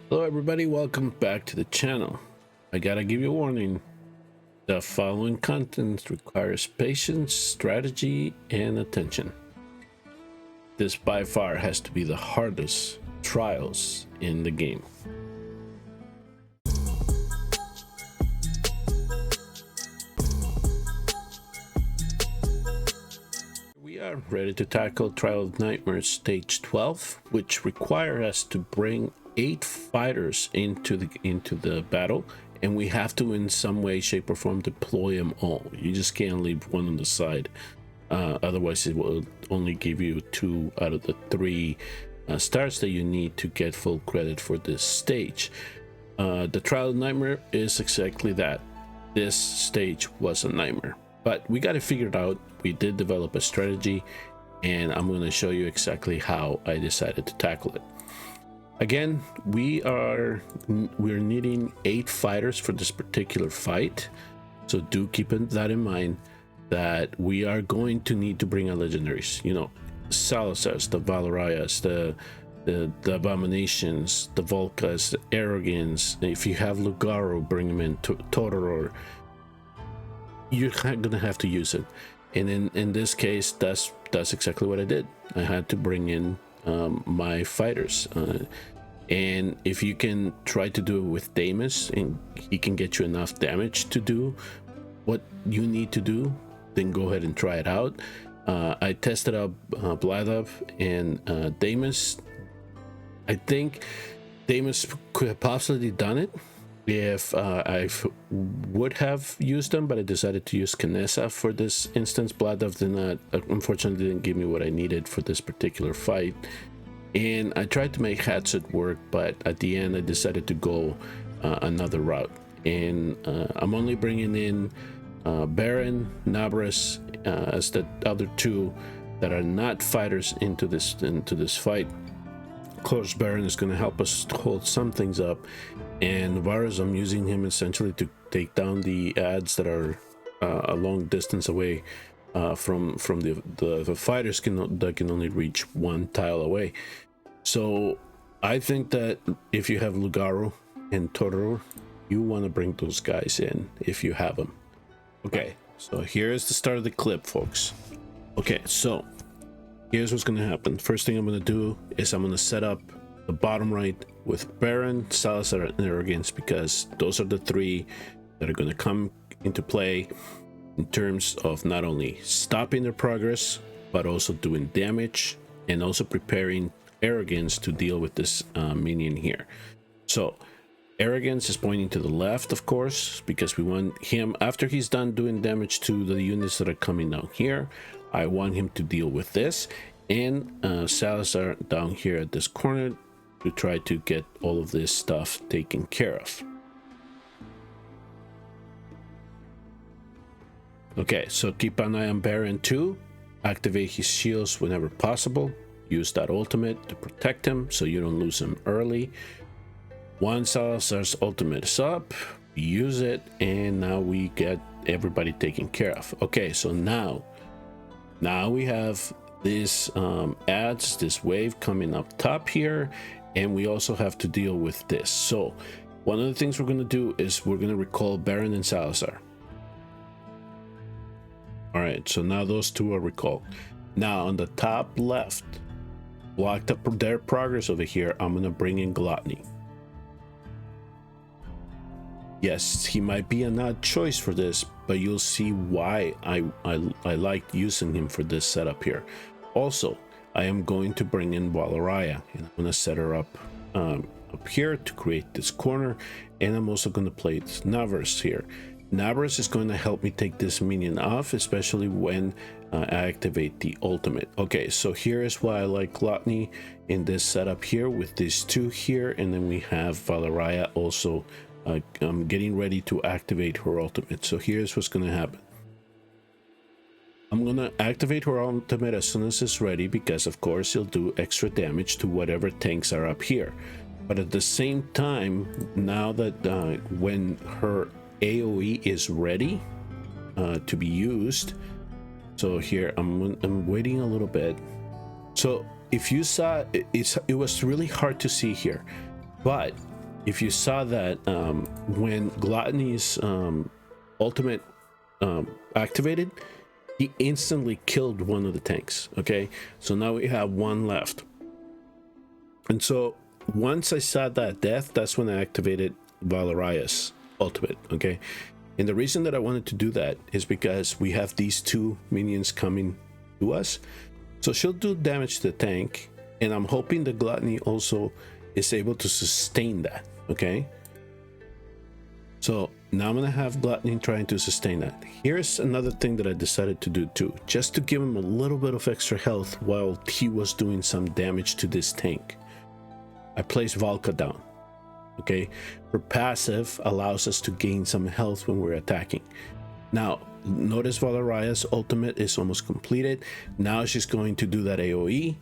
Hello everybody, welcome back to the channel. I gotta give you a warning. The following content requires patience, strategy, and attention. This by far has to be the hardest trials in the game. We are ready to tackle Trial of Nightmares Stage 12, which requires us to bring 8 fighters into the battle, and we have to in some way, shape, or form deploy them all. You just can't leave one on the side, otherwise it will only give you 2 out of the 3 stars that you need to get full credit for this stage. The Trial of Nightmare is exactly that. This stage was a nightmare, but we got it figured out. We did develop a strategy, and I'm going to show you exactly how I decided to tackle it. Again, we're needing 8 fighters for this particular fight, so do keep that in mind, that we are going to need to bring our legendaries. You know, Salazars, the Valerias, the Abominations, the Volkas, the Arrogance. If you have Lugaro, bring them in. Totoro, you're gonna have to use it. And in this case, that's exactly what I did. I had to bring in my fighters, and if you can try to do it with Damus and he can get you enough damage to do what you need to do, then go ahead and try it out. I tested out Bladov and Damus. I think Damus could have possibly done it if I would have used them, but I decided to use Kinesa for this instance. Bladov did not, unfortunately, didn't give me what I needed for this particular fight, and I tried to make Hatset work, but at the end I decided to go another route, and I'm only bringing in Baron, Nabras as the other 2 that are not fighters into this fight. Of course, Baron is going to help us hold some things up, and Varus, I'm using him essentially to take down the ads that are a long distance away from the fighters that can only reach 1 tile away. So I think that if you have Lugaro and Totoro, you want to bring those guys in if you have them. Okay, so here's the start of the clip, folks. Okay, so here's what's going to happen. First thing I'm going to do is I'm going to set up the bottom right with Baron, Salazar, and Arrogance, because those are the 3 that are going to come into play in terms of not only stopping their progress, but also doing damage and also preparing Arrogance to deal with this minion here. So Arrogance is pointing to the left, of course, because we want him, after he's done doing damage to the units that are coming down here, I want him to deal with this, and Salazar down here at this corner to try to get all of this stuff taken care of. Okay, so keep an eye on Baron too. Activate his shields whenever possible. Use that ultimate to protect him so you don't lose him early. Once Salazar's ultimate is up, use it, and now we get everybody taken care of. Okay, so now we have this ads, this wave coming up top here, and we also have to deal with this. So one of the things we're going to do is we're going to recall Baron and Salazar. All right, so now those 2 are recalled. Now on the top left, blocked up their progress over here, I'm going to bring in Gluttony. Yes, he might be an odd choice for this, but you'll see why I like using him for this setup here. Also, I am going to bring in Valeria, and I'm going to set her up here to create this corner, and I'm also going to place Navras here. Navras is going to help me take this minion off, especially when I activate the ultimate. Okay, so here is why I like Gluttony in this setup here with these 2 here, and then we have Valeria also getting ready to activate her ultimate. So here's what's going to happen. I'm going to activate her ultimate as soon as it's ready, because of course it'll do extra damage to whatever tanks are up here. But at the same time, now that when her AoE is ready to be used, so here I'm waiting a little bit. So if you saw, it was really hard to see here, but if you saw that when Gluttony's ultimate activated, he instantly killed one of the tanks. Okay, so now we have one left. And so once I saw that death, that's when I activated Valeria's ultimate. Okay, and the reason that I wanted to do that is because we have these two minions coming to us, so she'll do damage to the tank, and I'm hoping the Gluttony also is able to sustain that. Okay, so now I'm gonna have Gluttony trying to sustain that. Here's another thing that I decided to do too, just to give him a little bit of extra health while he was doing some damage to this tank. I placed Valka down. Okay, her passive allows us to gain some health when we're attacking. Now notice Valeria's ultimate is almost completed. Now she's going to do that AoE.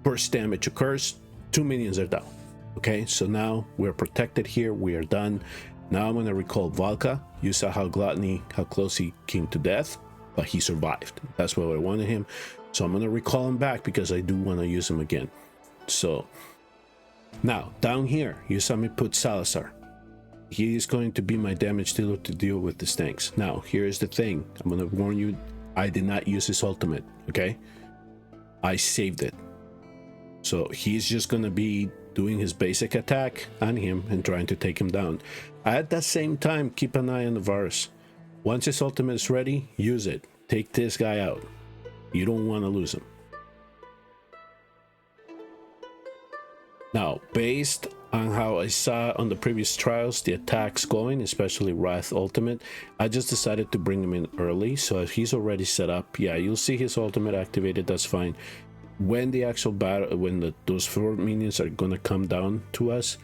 Burst damage occurs, 2 minions are down. Okay, so now we're protected here, we are done. Now I'm going to recall Valka. You saw how Gluttony, how close he came to death, but he survived. That's what I wanted him. So I'm going to recall him back because I do want to use him again. So now down here, you saw me put Salazar. He is going to be my damage dealer to deal with the tanks. Now, here's the thing. I'm going to warn you, I did not use his ultimate, okay? I saved it. So he's just going to be doing his basic attack on him and trying to take him down. At the same time, keep an eye on the virus. Once his ultimate is ready, use it. Take this guy out. You don't want to lose him. Now, based on how I saw on the previous trials the attacks going, especially Wrath ultimate, I just decided to bring him in early. So if he's already set up, yeah, you'll see his ultimate activated, that's fine. When the actual battle, when those 4 minions are gonna come down to us,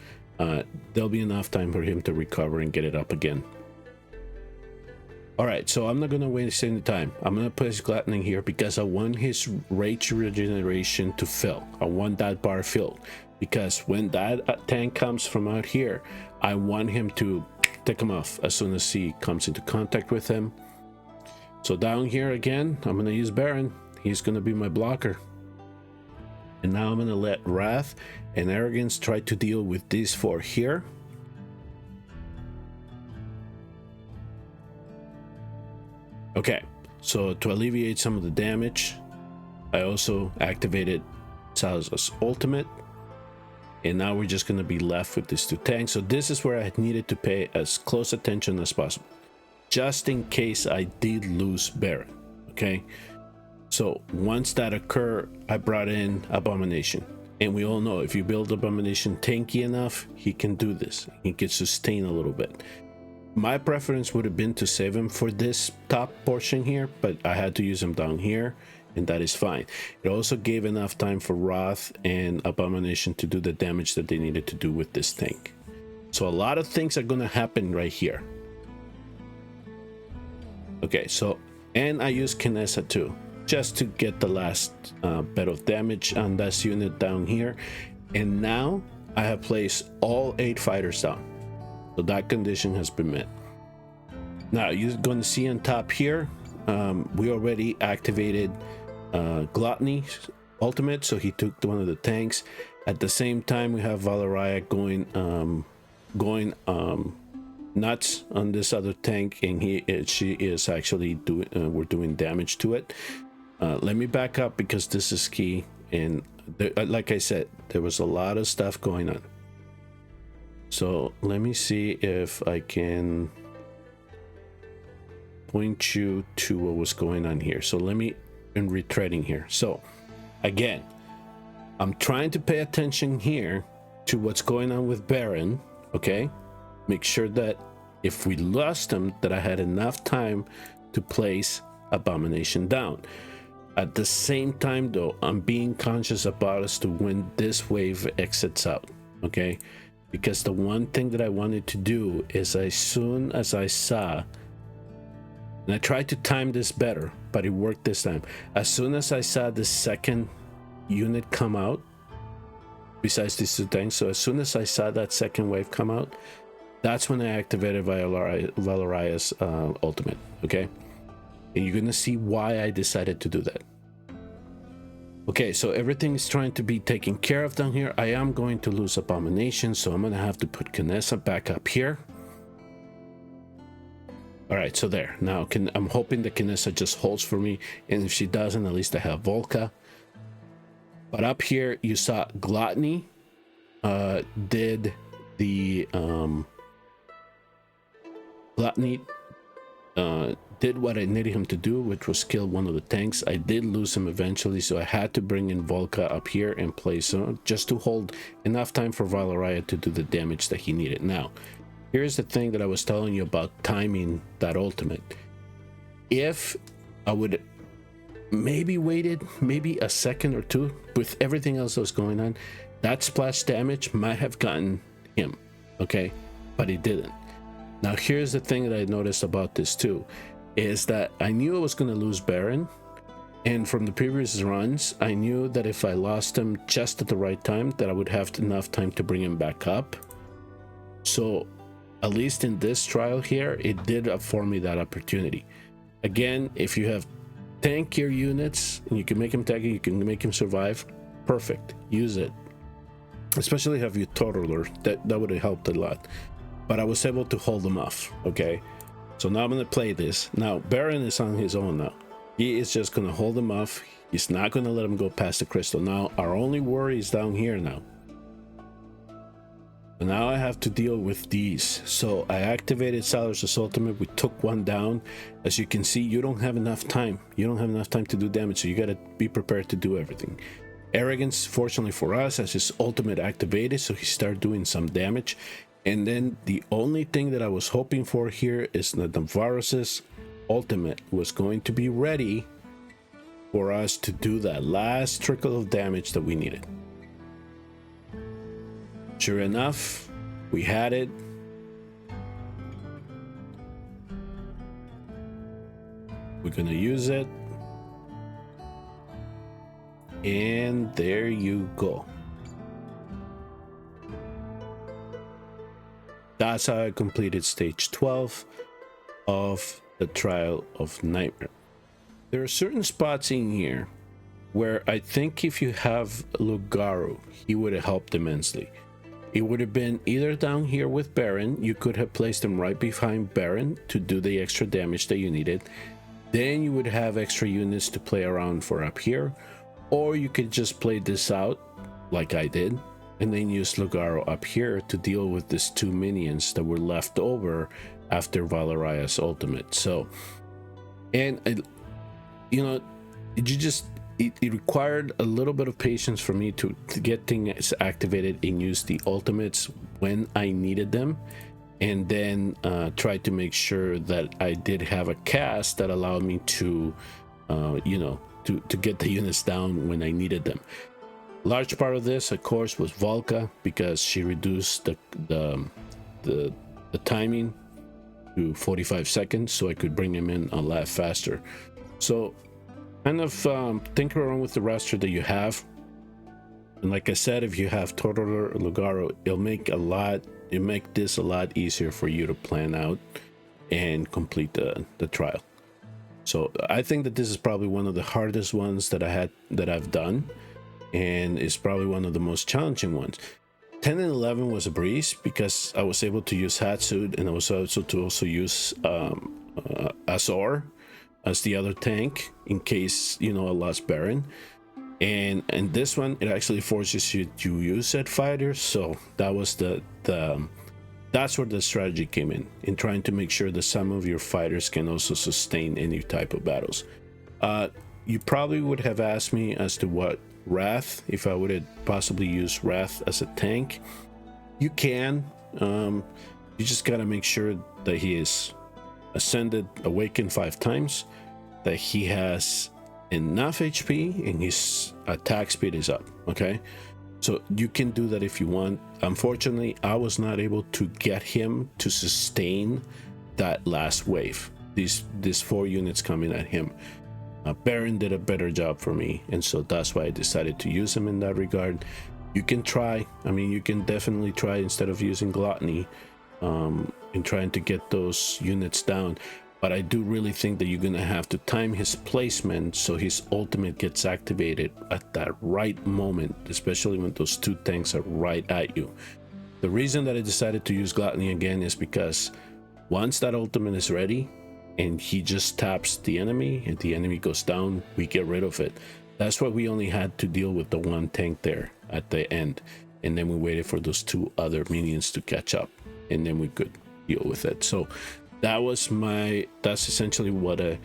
there'll be enough time for him to recover and get it up again. All right, so I'm not gonna waste any time. I'm gonna put his Gluttony here because I want his rage regeneration to fill. I want that bar filled because when that tank comes from out here, I want him to take him off as soon as he comes into contact with him. So down here again, I'm gonna use Baron. He's gonna be my blocker. And now I'm gonna let Wrath and Arrogance try to deal with these 4 here. Okay, so to alleviate some of the damage, I also activated Salazar's ultimate. And now we're just gonna be left with these 2 tanks. So this is where I needed to pay as close attention as possible, just in case I did lose Baron, okay? So once that occurred, I brought in Abomination. And we all know if you build Abomination tanky enough, he can do this. He can sustain a little bit. My preference would have been to save him for this top portion here, but I had to use him down here, and that is fine. It also gave enough time for Wrath and Abomination to do the damage that they needed to do with this tank. So a lot of things are gonna happen right here. Okay, so, and I used Kinesa too, just to get the last bit of damage on this unit down here. And now I have placed all 8 fighters down. So that condition has been met. Now you're going to see on top here, we already activated Gluttony ultimate, so he took one of the tanks. At the same time, we have Valeria going nuts on this other tank, and she is actually doing we're doing damage to it. Let me back up because this is key, and like I said, there was a lot of stuff going on. So let me see if I can point you to what was going on here. So let me in retreading here. So again, I'm trying to pay attention here to what's going on with Baron. Okay, make sure that if we lost him, that I had enough time to place Abomination down. At the same time though, I'm being conscious about as to when this wave exits out. Okay, because the one thing that I wanted to do is, as soon as I saw, and I tried to time this better, but it worked this time. As soon as I saw the second unit come out, besides these 2 tanks, so as soon as I saw that second wave come out, that's when I activated Valeria's ultimate, okay? And you're gonna see why I decided to do that. Okay, so everything is trying to be taken care of down here. I am going to lose Abomination, so I'm going to have to put Kinessa back up here. All right, so there. Now, I'm hoping that Kinessa just holds for me, and if she doesn't, at least I have Volca. But up here, you saw Gluttony did the... Gluttony did what I needed him to do, which was kill one of the tanks. I did lose him eventually, so I had to bring in Volca up here and place him just to hold enough time for Valeriah to do the damage that he needed. Now, here's the thing that I was telling you about timing that ultimate. If I would maybe waited maybe a second or two with everything else that was going on, that splash damage might have gotten him, okay? But it didn't. Now, here's the thing that I noticed about this too, is that I knew I was going to lose Baron, and from the previous runs, I knew that if I lost him just at the right time, that I would have enough time to bring him back up. So, at least in this trial here, it did afford me that opportunity. Again, if you have tankier units, and you can make him tanky, you can make him survive, perfect, use it. Especially have your totaler, that would have helped a lot. But I was able to hold them off, okay? So now I'm going to play this. Now, Baron is on his own now. He is just going to hold him off. He's not going to let him go past the crystal. Now, our only worry is down here now. And now I have to deal with these. So I activated Salazar's ultimate. We took one down. As you can see, you don't have enough time. You don't have enough time to do damage, so you got to be prepared to do everything. Arrogance, fortunately for us, has his ultimate activated, so he started doing some damage. And then the only thing that I was hoping for here is that Navarro's ultimate was going to be ready for us to do that last trickle of damage that we needed. Sure enough, we had it. We're gonna use it. And there you go. That's how I completed stage 12 of the Trial of Nightmare. There are certain spots in here where I think if you have Lugaru, he would have helped immensely. It would have been either down here with Baron, you could have placed him right behind Baron to do the extra damage that you needed. Then you would have extra units to play around for up here, or you could just play this out like I did, and then use Lugaru up here to deal with these two minions that were left over after Valeria's ultimate. So, and you know, it required a little bit of patience for me to get things activated and use the ultimates when I needed them, and then try to make sure that I did have a cast that allowed me to, you know, to get the units down when I needed them. Large part of this, of course, was Volca, because she reduced the timing to 45 seconds, so I could bring him in a lot faster. So kind of think around with the roster that you have, and like I said, if you have Totaler or Lugaru, it'll make this a lot easier for you to plan out and complete the trial. So I think that this is probably one of the hardest ones that I've done, and it's probably one of the most challenging ones. 10 and 11 was a breeze because I was able to use Hatsuit, and I was also use Azor as the other tank in case, you know, I lost Baron. And this one, it actually forces you to use set fighters, so that was that's where the strategy came in trying to make sure that some of your fighters can also sustain any type of battles. You probably would have asked me as to what Wrath, if I would have possibly used Wrath as a tank. You can, you just gotta make sure that he is ascended, awakened 5 times, that he has enough HP and his attack speed is up. Okay, so you can do that if you want. Unfortunately, I was not able to get him to sustain that last wave, these 4 units coming at him. Baron did a better job for me, and so that's why I decided to use him in that regard. You can try, I mean, you can definitely try instead of using Gluttony in trying to get those units down. but I do really think that you're gonna have to time his placement so his ultimate gets activated at that right moment, especially when those two tanks are right at you. The reason that I decided to use Gluttony again is because once that ultimate is ready and he just taps the enemy and the enemy goes down, we get rid of it. That's why we only had to deal with the one tank there at the end, and then we waited for those two other minions to catch up, and then we could deal with it. So that's essentially what it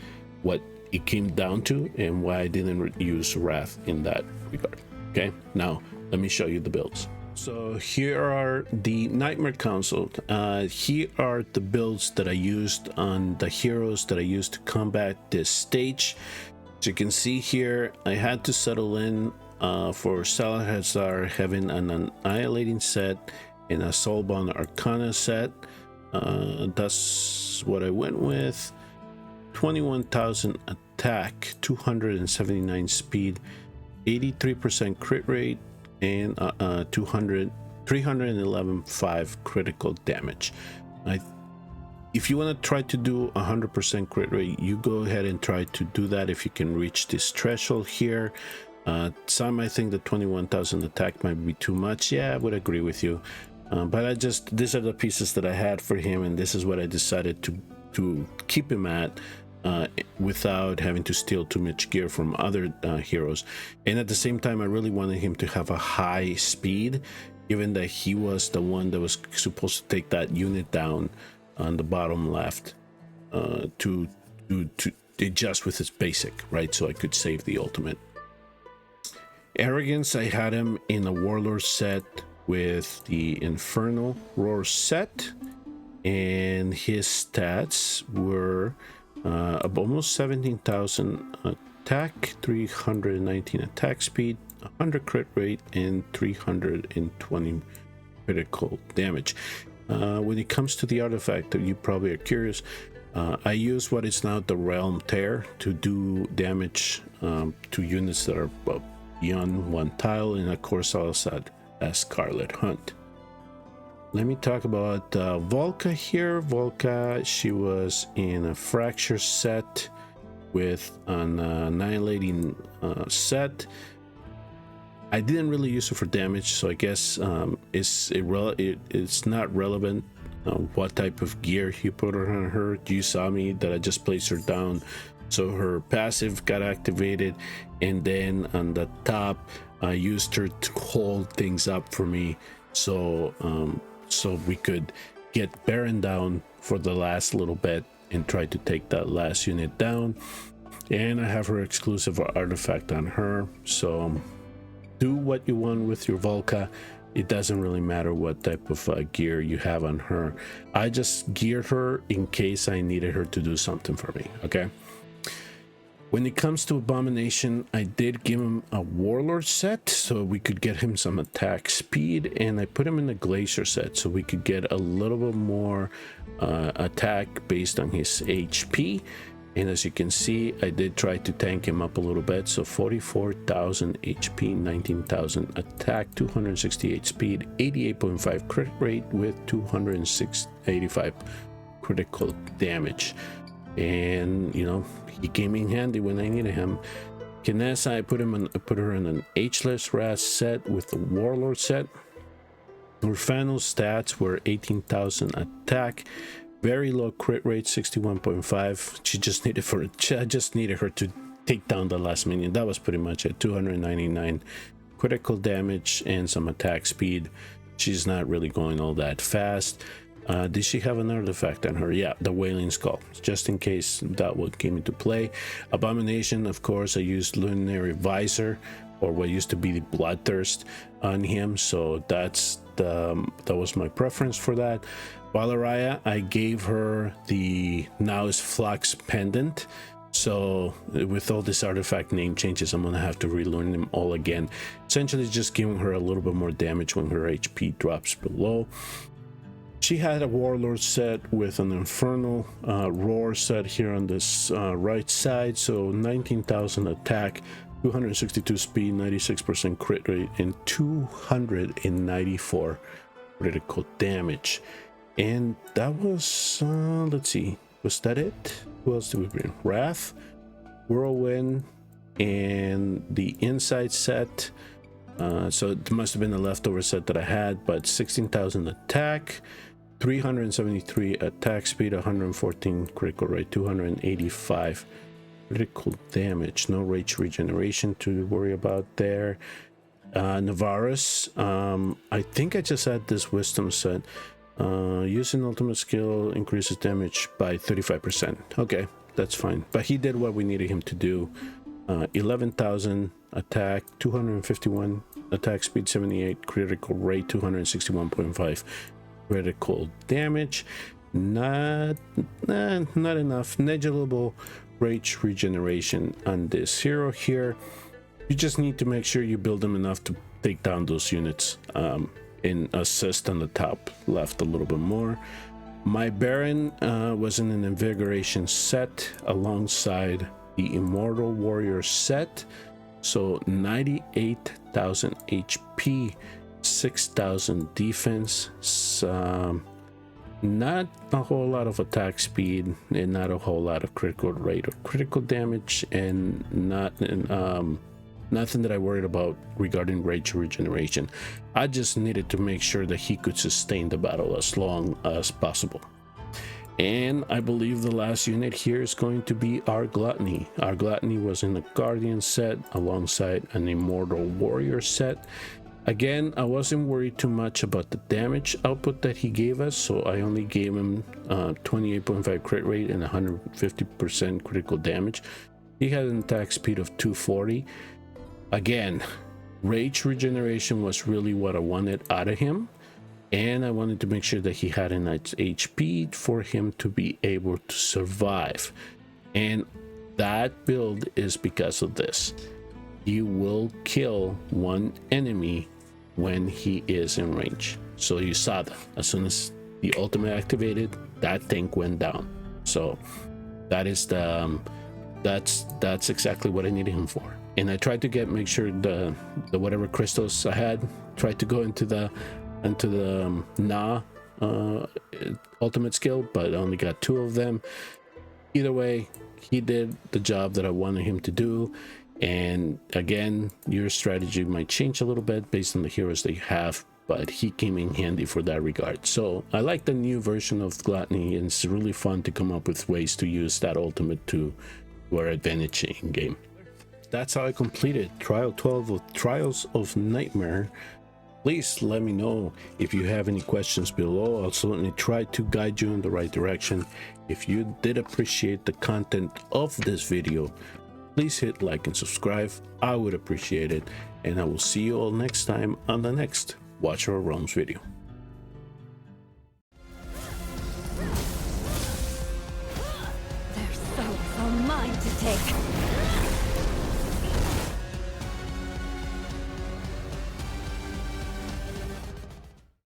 came down to, and why I didn't use Wrath in that regard. Okay, now let me show you the builds. So here are the Nightmare Council. Here are the builds that I used on the heroes that I used to combat this stage. As you can see here, I had to settle in for Salazar having an Annihilating set and a Soulbound Arcana set. That's what I went with. 21,000 attack, 279 speed, 83% crit rate, and 311.5 critical damage. If you want to try to do 100% crit rate, you go ahead and try to do that if you can reach this threshold here. Some might think that 21,000 attack might be too much. Yeah, I would agree with you. But these are the pieces that I had for him, and this is what I decided to keep him at without having to steal too much gear from other heroes. And at the same time, I really wanted him to have a high speed, given that he was the one that was supposed to take that unit down on the bottom left to adjust with his basic, right? So I could save the ultimate. Arrogance, I had him in a Warlord set with the Infernal Roar set, and his stats were almost 17,000 attack, 319 attack speed, 100 crit rate, and 320 critical damage. When it comes to the artifact, that you probably are curious, I use what is now the Realm Tear to do damage to units that are beyond one tile, and of course also a Scarlet Hunt. Let me talk about Volca here. Volca, she was in a Fracture set with an Annihilating set. I didn't really use it for damage, so I guess it's not relevant what type of gear you put on her. You saw me that I just placed her down, so her passive got activated, and then on the top I used her to hold things up for me, so we could get Baron down for the last little bit and try to take that last unit down. And I have her exclusive artifact on her, so do what you want with your Volca. It doesn't really matter what type of gear you have on her. I just geared her in case I needed her to do something for me. Okay, when it comes to Abomination, I did give him a Warlord set so we could get him some attack speed, and I put him in the Glacier set so we could get a little bit more attack based on his HP. And as you can see, I did try to tank him up a little bit. So 44,000 HP, 19,000 attack, 268 speed, 88.5 crit rate with 285 critical damage. And you know, he came in handy when I needed him. Kinessa, I put her in an Ageless Wrath set with the Warlord set. Orphano's stats were 18,000 attack, very low crit rate, 61.5. I just needed her to take down the last minion. That was pretty much it. 299 critical damage and some attack speed. She's not really going all that fast. Did she have an artifact on her? Yeah, the Wailing Skull, just in case that one came into play. Abomination, of course, I used Luminary Visor, or what used to be the Bloodthirst, on him, so that was my preference for that. Valaraya, I gave her the Now is Flux pendant, so with all this artifact name changes, I'm gonna have to relearn them all again. Essentially just giving her a little bit more damage when her HP drops below. She had a Warlord set with an Infernal Roar set here on this right side, so 19,000 attack, 262 speed, 96% crit rate, and 294 critical damage. And that was, let's see, was that it? Who else did we bring? Wrath, Whirlwind, and the inside set. So it must have been the leftover set that I had, but 16,000 attack, 373 attack speed, 114 critical rate, 285 critical damage. No rage regeneration to worry about there. Navarus, I think I just had this wisdom set. Using ultimate skill increases damage by 35%. Okay, that's fine. But he did what we needed him to do. 11,000 attack, 251 attack speed, 78 critical rate, 261.5 critical damage. Not enough. Negligible rage regeneration on this hero here. You just need to make sure you build them enough to take down those units. In assist on the top left a little bit more. My Baron was in an invigoration set alongside the Immortal Warrior set, so 98,000 HP, 6,000 defense, not a whole lot of attack speed, and not a whole lot of critical rate or critical damage, and nothing that I worried about regarding rage regeneration. I just needed to make sure that he could sustain the battle as long as possible. And I believe the last unit here is going to be our Gluttony. Our Gluttony was in the Guardian set alongside an Immortal Warrior set. Again, I wasn't worried too much about the damage output that he gave us, so I only gave him 28.5 crit rate and 150% critical damage. He had an attack speed of 240. Again, rage regeneration was really what I wanted out of him, and I wanted to make sure that he had enough HP for him to be able to survive. And that build is because of this. He will kill one enemy when he is in range. So you saw that as soon as the ultimate activated, that tank went down. So that is the that's exactly what I needed him for. And I tried to make sure the whatever crystals I had tried to go into the ultimate skill, but I only got 2 of them. Either way, he did the job that I wanted him to do. And again, your strategy might change a little bit based on the heroes that you have, but he came in handy for that regard. So I like the new version of Gluttony, and it's really fun to come up with ways to use that ultimate to our advantage in game. That's how I completed Trial 12 of Trials of Nightmare. Please let me know if you have any questions below. I'll certainly try to guide you in the right direction. If you did appreciate the content of this video, please hit like and subscribe. I would appreciate it. And I will see you all next time on the next Watch Our Realms video. Their souls are mine to take.